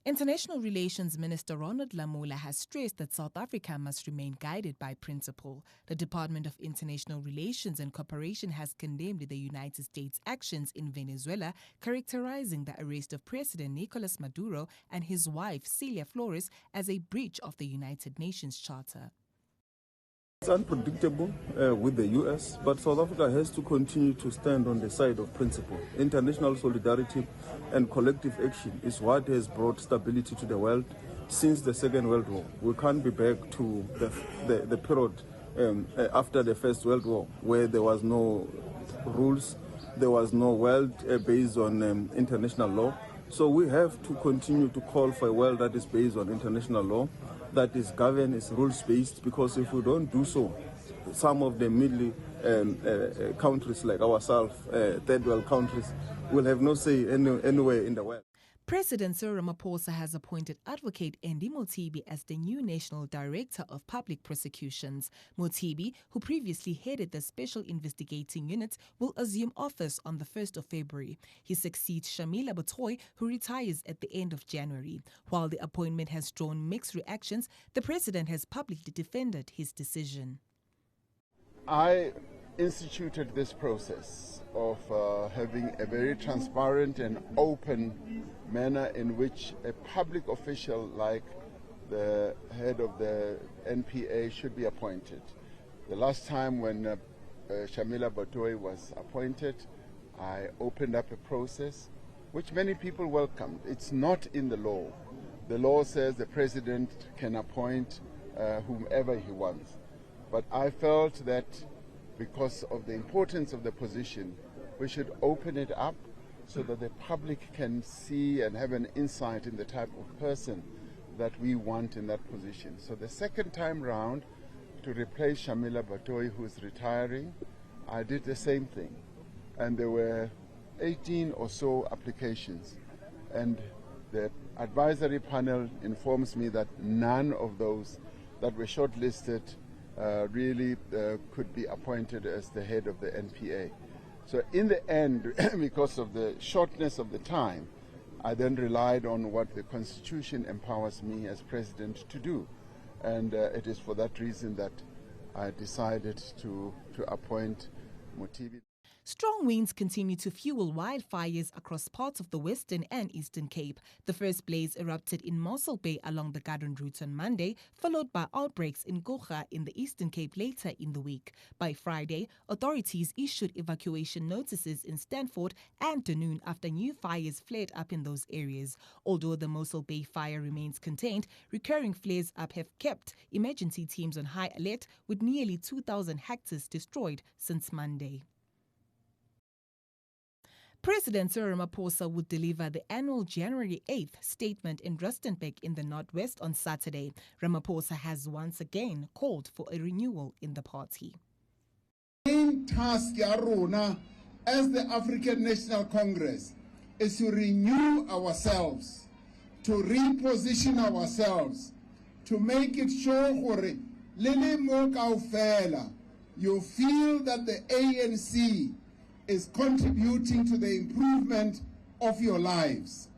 International Relations Minister Ronald Lamola has stressed that South Africa must remain guided by principle. The Department of International Relations and Cooperation has condemned the United States' actions in Venezuela, characterizing the arrest of President Nicolas Maduro and his wife Celia Flores as a breach of the United Nations Charter. It's unpredictable with the U.S., but South Africa has to continue to stand on the side of principle. International solidarity and collective action is what has brought stability to the world since the Second World War. We can't be back to the period after the First World War, where there was no rules, there was no world based on international law. So we have to continue to call for a world that is based on international law, that is governed, is rules-based, because if we don't do so, some of the middle countries like ourselves, third world countries, will have no say anywhere in the world. President Cyril Ramaphosa has appointed Advocate Andy Motibi as the new National Director of Public Prosecutions. Motibi, who previously headed the Special Investigating Unit, will assume office on the 1st of February. He succeeds Shamila Batoy, who retires at the end of January. While the appointment has drawn mixed reactions, the president has publicly defended his decision. I instituted this process of having a very transparent and open manner in which a public official like the head of the NPA should be appointed. The last time when Shamila Batoy was appointed, I opened up a process which many people welcomed. It's not in the law. The law says the president can appoint whomever he wants. But I felt that because of the importance of the position, we should open it up so that the public can see and have an insight in the type of person that we want in that position. So the second time round, to replace Shamila Batoy, who's retiring, I did the same thing. And there were 18 or so applications. And the advisory panel informs me that none of those that were shortlisted really could be appointed as the head of the NPA. So in the end, because of the shortness of the time, I then relied on what the Constitution empowers me as president to do. And it is for that reason that I decided to appoint Motibi. Strong winds continue to fuel wildfires across parts of the Western and Eastern Cape. The first blaze erupted in Mossel Bay along the Garden Route on Monday, followed by outbreaks in Gqoga in the Eastern Cape later in the week. By Friday, authorities issued evacuation notices in Stanford and Dunoon after new fires flared up in those areas. Although the Mossel Bay fire remains contained, recurring flares-up have kept emergency teams on high alert, with nearly 2,000 hectares destroyed since Monday. President Cyril Ramaphosa would deliver the annual January 8th statement in Rustenburg in the Northwest on Saturday. Ramaphosa has once again called for a renewal in the party. The main task as the African National Congress is to renew ourselves, to reposition ourselves, to make it sure you feel that the ANC is contributing to the improvement of your lives.